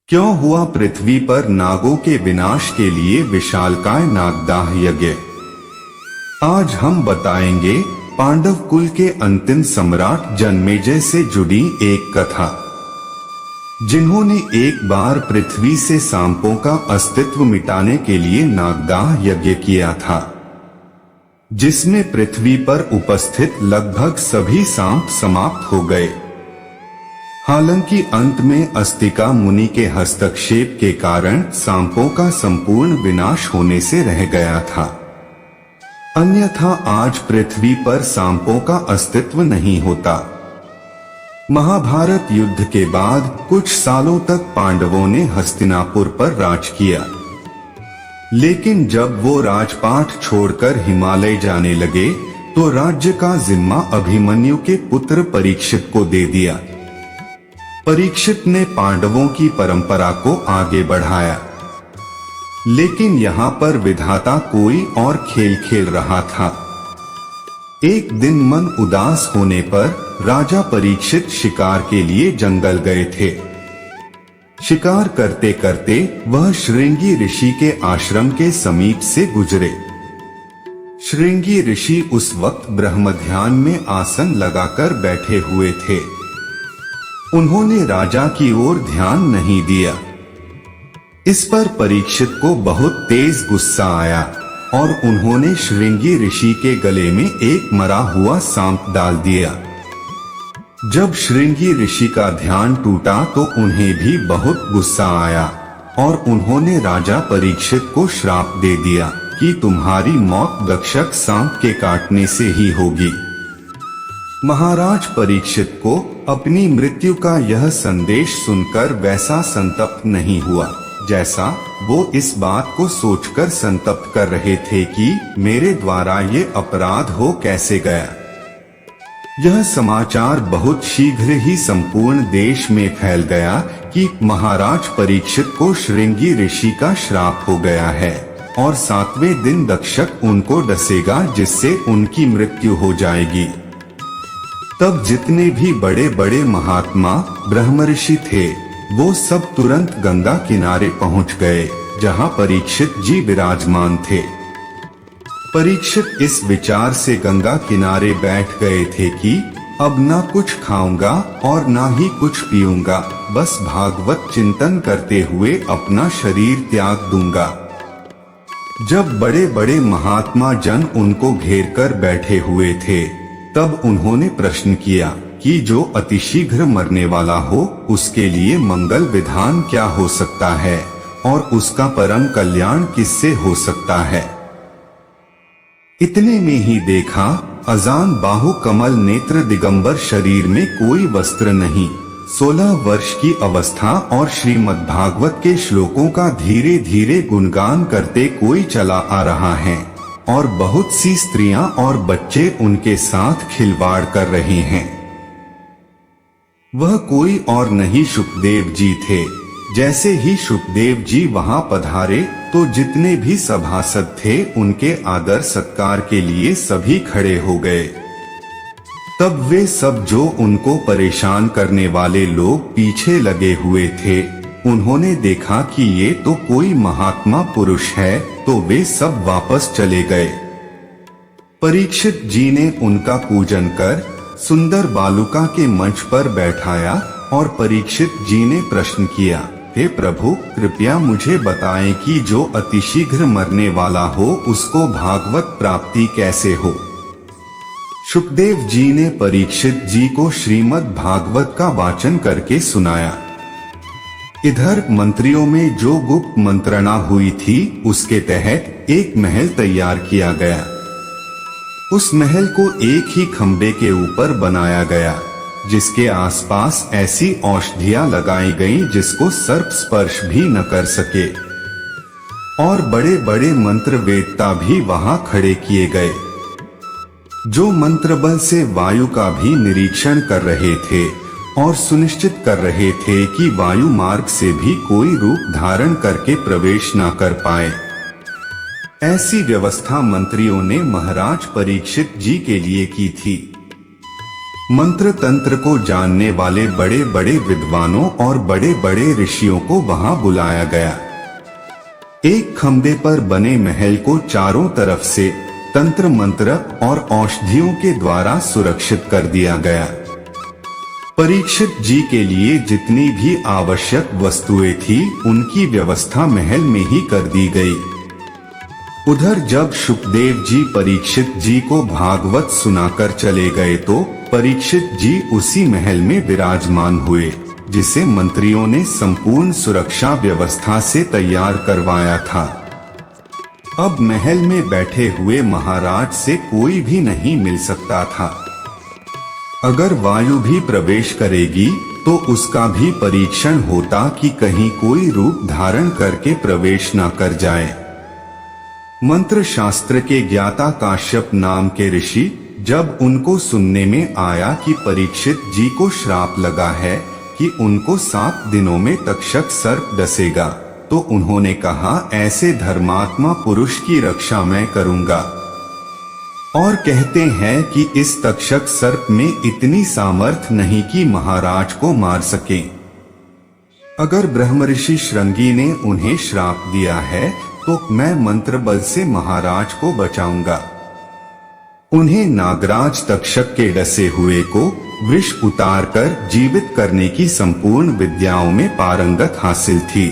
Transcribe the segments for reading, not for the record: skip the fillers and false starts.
क्यों हुआ पृथ्वी पर नागों के विनाश के लिए विशालकाय नागदाह यज्ञ। आज हम बताएंगे पांडव कुल के अंतिम सम्राट जन्मेजय से जुड़ी एक कथा, जिन्होंने एक बार पृथ्वी से सांपों का अस्तित्व मिटाने के लिए नागदाह यज्ञ किया था, जिसमें पृथ्वी पर उपस्थित लगभग सभी सांप समाप्त हो गए। हालांकि अंत में अस्तिका मुनि के हस्तक्षेप के कारण सांपों का संपूर्ण विनाश होने से रह गया था, अन्यथा आज पृथ्वी पर सांपों का अस्तित्व नहीं होता। महाभारत युद्ध के बाद कुछ सालों तक पांडवों ने हस्तिनापुर पर राज किया, लेकिन जब वो राजपाट छोड़कर हिमालय जाने लगे तो राज्य का जिम्मा अभिमन्यु के पुत्र परीक्षित को दे दिया। परीक्षित ने पांडवों की परंपरा को आगे बढ़ाया, लेकिन यहाँ पर विधाता कोई और खेल खेल रहा था। एक दिन मन उदास होने पर राजा परीक्षित शिकार के लिए जंगल गए थे। शिकार करते करते वह श्रृंगी ऋषि के आश्रम के समीप से गुजरे। श्रृंगी ऋषि उस वक्त ब्रह्म ध्यान में आसन लगाकर बैठे हुए थे। उन्होंने राजा की ओर ध्यान नहीं दिया। इस पर परीक्षित को बहुत तेज गुस्सा आया और उन्होंने श्रृंगी ऋषि के गले में एक मरा हुआ सांप डाल दिया। जब श्रृंगी ऋषि का ध्यान टूटा तो उन्हें भी बहुत गुस्सा आया और उन्होंने राजा परीक्षित को श्राप दे दिया कि तुम्हारी मौत दक्षक सांप के काटने से ही होगी। महाराज परीक्षित को अपनी मृत्यु का यह संदेश सुनकर वैसा संतप्त नहीं हुआ जैसा वो इस बात को सोचकर संतप्त कर रहे थे कि मेरे द्वारा ये अपराध हो कैसे गया। यह समाचार बहुत शीघ्र ही संपूर्ण देश में फैल गया कि महाराज परीक्षित को श्रृंगी ऋषि का श्राप हो गया है और 7वें दिन दक्षक उनको डसेगा, जिससे उनकी मृत्यु हो जाएगी। तब जितने भी बड़े बड़े महात्मा ब्रह्मर्षि थे वो सब तुरंत गंगा किनारे पहुंच गए, जहां परीक्षित जी विराजमान थे। परीक्षित इस विचार से गंगा किनारे बैठ गए थे कि अब ना कुछ खाऊंगा और ना ही कुछ पीऊंगा, बस भागवत चिंतन करते हुए अपना शरीर त्याग दूंगा। जब बड़े बड़े महात्मा जन उनको घेर कर बैठे हुए थे, तब उन्होंने प्रश्न किया कि जो अतिशीघ्र मरने वाला हो उसके लिए मंगल विधान क्या हो सकता है और उसका परम कल्याण किससे हो सकता है। इतने में ही देखा अजान बाहु कमल नेत्र दिगंबर, शरीर में कोई वस्त्र नहीं, 16 वर्ष की अवस्था और श्रीमद् भागवत के श्लोकों का धीरे धीरे गुणगान करते कोई चला आ रहा है और बहुत सी स्त्रियां और बच्चे उनके साथ खिलवाड़ कर रहे हैं। वह कोई और नहीं शुकदेव जी थे। जैसे ही शुकदेव जी वहां पधारे तो जितने भी सभासद थे उनके आदर सत्कार के लिए सभी खड़े हो गए। तब वे सब जो उनको परेशान करने वाले लोग पीछे लगे हुए थे, उन्होंने देखा कि ये तो कोई महात्मा पुरुष है, तो वे सब वापस चले गए। परीक्षित जी ने उनका पूजन कर सुंदर बालुका के मंच पर बैठाया और परीक्षित जी ने प्रश्न किया, हे प्रभु, कृपया मुझे बताएं कि जो अतिशीघ्र मरने वाला हो उसको भागवत प्राप्ति कैसे हो। शुकदेव जी ने परीक्षित जी को श्रीमद् भागवत का वाचन करके सुनाया। इधर मंत्रियों में जो गुप्त मंत्रणा हुई थी उसके तहत एक महल तैयार किया गया। उस महल को एक ही खंबे के ऊपर बनाया गया, जिसके आसपास ऐसी औषधियां लगाई गईं जिसको सर्प स्पर्श भी न कर सके, और बड़े बड़े मंत्र वेदता भी वहां खड़े किए गए, जो मंत्र बल से वायु का भी निरीक्षण कर रहे थे और सुनिश्चित कर रहे थे कि वायु मार्ग से भी कोई रूप धारण करके प्रवेश न कर पाए। ऐसी व्यवस्था मंत्रियों ने महाराज परीक्षित जी के लिए की थी। मंत्र तंत्र को जानने वाले बड़े बड़े विद्वानों और बड़े बड़े ऋषियों को वहां बुलाया गया। एक खंबे पर बने महल को चारों तरफ से तंत्र मंत्र और औषधियों के द्वारा सुरक्षित कर दिया गया। परीक्षित जी के लिए जितनी भी आवश्यक वस्तुएं थी उनकी व्यवस्था महल में ही कर दी गई। उधर जब शुकदेव जी परीक्षित जी को भागवत सुनाकर चले गए तो परीक्षित जी उसी महल में विराजमान हुए जिसे मंत्रियों ने संपूर्ण सुरक्षा व्यवस्था से तैयार करवाया था। अब महल में बैठे हुए महाराज से कोई भी नहीं मिल सकता था। अगर वायु भी प्रवेश करेगी तो उसका भी परीक्षण होता कि कहीं कोई रूप धारण करके प्रवेश न कर जाए। मंत्र शास्त्र के ज्ञाता काश्यप नाम के ऋषि जब उनको सुनने में आया कि परीक्षित जी को श्राप लगा है कि उनको 7 दिनों में तक्षक सर्प डसेगा, तो उन्होंने कहा ऐसे धर्मात्मा पुरुष की रक्षा मैं करूंगा। और कहते हैं कि इस तक्षक सर्प में इतनी सामर्थ्य नहीं कि महाराज को मार सके। अगर ब्रह्मऋषि श्रृंगी ने उन्हें श्राप दिया है तो मैं मंत्र बल से महाराज को बचाऊंगा। उन्हें नागराज तक्षक के डसे हुए को विष उतारकर जीवित करने की संपूर्ण विद्याओं में पारंगत हासिल थी।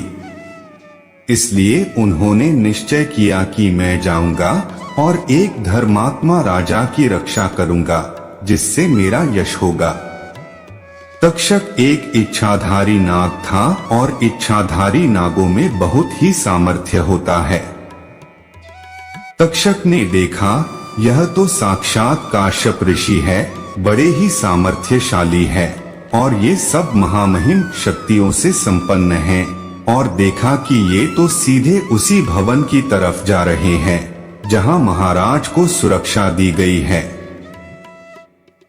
इसलिए उन्होंने निश्चय किया कि मैं जाऊंगा और एक धर्मात्मा राजा की रक्षा करूंगा जिससे मेरा यश होगा। तक्षक एक इच्छाधारी नाग था और इच्छाधारी नागों में बहुत ही सामर्थ्य होता है। तक्षक ने देखा यह तो साक्षात काश्यप ऋषि है, बड़े ही सामर्थ्यशाली है और ये सब महामहिम शक्तियों से संपन्न हैं, और देखा कि ये तो सीधे उसी भवन की तरफ जा रहे हैं जहां महाराज को सुरक्षा दी गई है।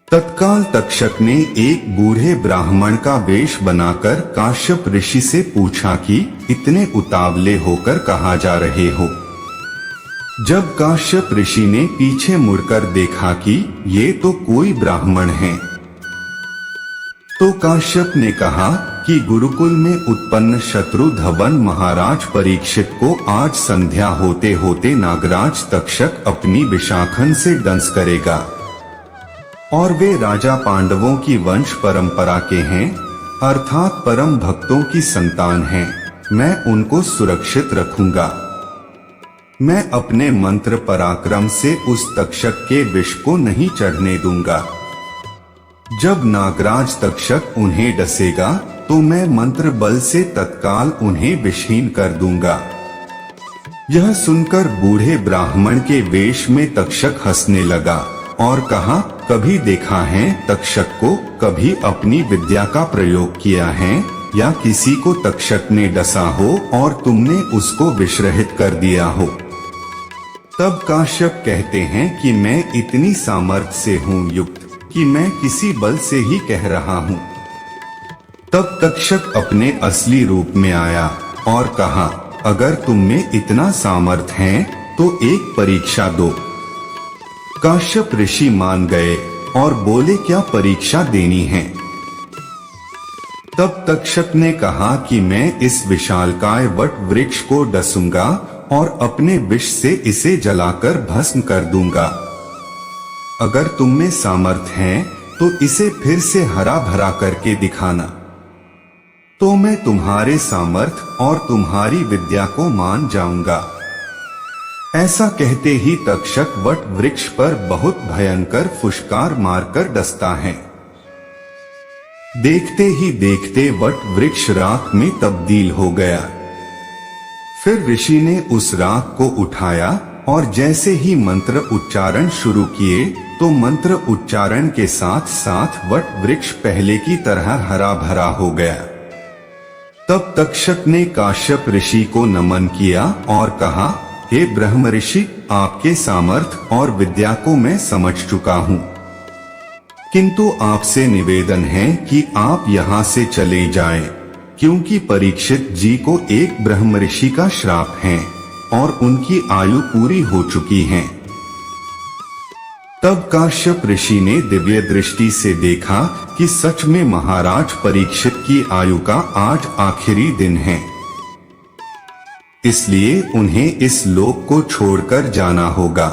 तत्काल तक्षक ने एक बूढ़े ब्राह्मण का वेश बनाकर काश्यप ऋषि से पूछा कि इतने उतावले होकर कहाँ जा रहे हो। जब काश्यप ऋषि ने पीछे मुड़कर देखा कि ये तो कोई ब्राह्मण हैं, तो काश्यप ने कहा कि गुरुकुल में उत्पन्न शत्रु धवन महाराज परीक्षित को आज संध्या होते होते नागराज तक्षक अपनी विशाखन से दंश करेगा, और वे राजा पांडवों की वंश परंपरा के हैं, अर्थात परम भक्तों की संतान हैं। मैं उनको सुरक्षित रखूंगा। मैं अपने मंत्र पराक्रम से उस तक्षक के विष को नहीं चढ़ने दूंगा। जब नागराज तक्षक उन्हें डसेगा तो मैं मंत्र बल से तत्काल उन्हें विषहीन कर दूंगा। यह सुनकर बूढ़े ब्राह्मण के वेश में तक्षक हंसने लगा और कहा, कभी देखा है तक्षक को, कभी अपनी विद्या का प्रयोग किया है या किसी को तक्षक ने डसा हो और तुमने उसको विषरहित कर दिया हो। तब काश्यप कहते हैं कि मैं इतनी सामर्थ्य से हूँ युक्त कि मैं किसी बल से ही कह रहा हूँ। तब तक्षक अपने असली रूप में आया और कहा, अगर तुम में इतना सामर्थ्य है तो एक परीक्षा दो। काश्यप ऋषि मान गए और बोले, क्या परीक्षा देनी है। तब तक्षक ने कहा कि मैं इस विशालकाय वट वृक्ष को डसूंगा और अपने विष से इसे जलाकर भस्म कर दूंगा। अगर तुम में सामर्थ्य है तो इसे फिर से हरा भरा करके दिखाना, तो मैं तुम्हारे सामर्थ्य और तुम्हारी विद्या को मान जाऊंगा। ऐसा कहते ही तक्षक वट वृक्ष पर बहुत भयंकर फुशकार मारकर डसता है। देखते ही देखते वट वृक्ष राख में तब्दील हो गया। फिर ऋषि ने उस राख को उठाया और जैसे ही मंत्र उच्चारण शुरू किए तो मंत्र उच्चारण के साथ साथ वट वृक्ष पहले की तरह हरा भरा हो गया। तब तक्षक ने काश्यप ऋषि को नमन किया और कहा, हे ब्रह्म ऋषि, आपके सामर्थ्य और विद्या को मैं समझ चुका हूँ, किंतु आपसे निवेदन है कि आप यहाँ से चले जाएं, क्योंकि परीक्षित जी को एक ब्रह्म ऋषि का श्राप है और उनकी आयु पूरी हो चुकी है। तब काश्यप ऋषि ने दिव्य दृष्टि से देखा कि सच में महाराज परीक्षित की आयु का आज आखिरी दिन है, इसलिए उन्हें इस लोक को छोड़कर जाना होगा।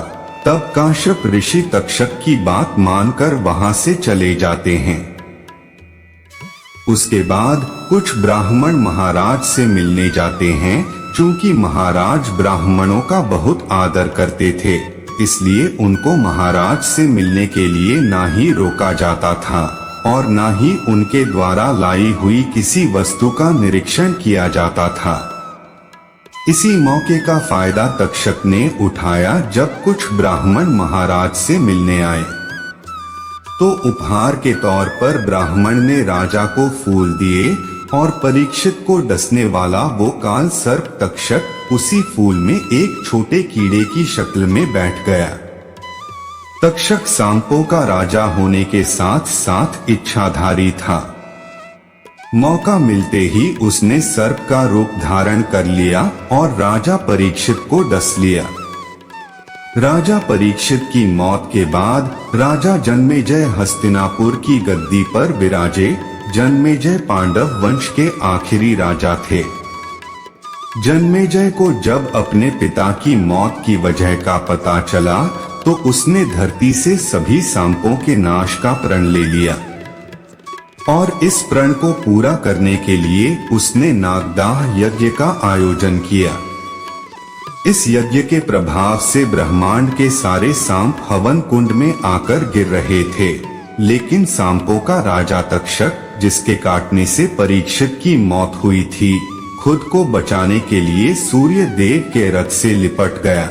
तब काश्यप ऋषि तक्षक की बात मानकर वहां से चले जाते हैं। उसके बाद कुछ ब्राह्मण महाराज से मिलने जाते हैं। चूंकि महाराज ब्राह्मणों का बहुत आदर करते थे, इसलिए उनको महाराज से मिलने के लिए ना ही रोका जाता था और ना ही उनके द्वारा लाई हुई किसी वस्तु का निरीक्षण किया जाता था। इसी मौके का फायदा तक्षक ने उठाया। जब कुछ ब्राह्मण महाराज से मिलने आए तो उपहार के तौर पर ब्राह्मण ने राजा को फूल दिए और परीक्षित को डसने वाला वो काल सर्प तक्षक उसी फूल में एक छोटे कीड़े की शक्ल में बैठ गया। तक्षक सांपों का राजा होने के साथ साथ इच्छाधारी था। मौका मिलते ही उसने सर्प का रूप धारण कर लिया और राजा परीक्षित को डस लिया। राजा परीक्षित की मौत के बाद राजा जन्मेजय हस्तिनापुर की गद्दी पर विराजे। जन्मेजय पांडव वंश के आखिरी राजा थे। जन्मेजय को जब अपने पिता की मौत की वजह का पता चला तो उसने धरती से सभी सांपों के नाश का प्रण ले लिया और इस प्रण को पूरा करने के लिए उसने नागदाह यज्ञ का आयोजन किया। इस यज्ञ के प्रभाव से ब्रह्मांड के सारे सांप हवन कुंड में आकर गिर रहे थे, लेकिन सांपों का राजा तक्षक, जिसके काटने से परीक्षित की मौत हुई थी, खुद को बचाने के लिए सूर्य देव के रथ से लिपट गया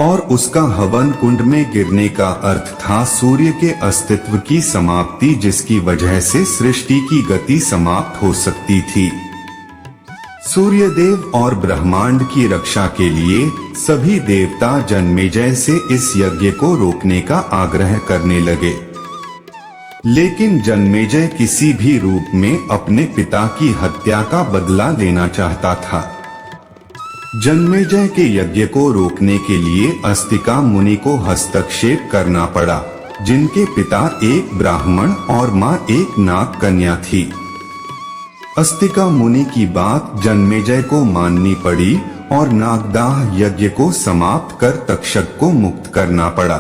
और उसका हवन कुंड में गिरने का अर्थ था सूर्य के अस्तित्व की समाप्ति, जिसकी वजह से सृष्टि की गति समाप्त हो सकती थी। सूर्यदेव और ब्रह्मांड की रक्षा के लिए सभी देवता जन्मेजय से इस यज्ञ को रोकने का आग्रह करने लगे, लेकिन जन्मेजय किसी भी रूप में अपने पिता की हत्या का बदला लेना चाहता था। जन्मेजय के यज्ञ को रोकने के लिए अस्तिका मुनि को हस्तक्षेप करना पड़ा, जिनके पिता एक ब्राह्मण और मां एक नाग कन्या थी। अस्तिका मुनि की बात जन्मेजय को माननी पड़ी और नागदाह यज्ञ को समाप्त कर तक्षक को मुक्त करना पड़ा।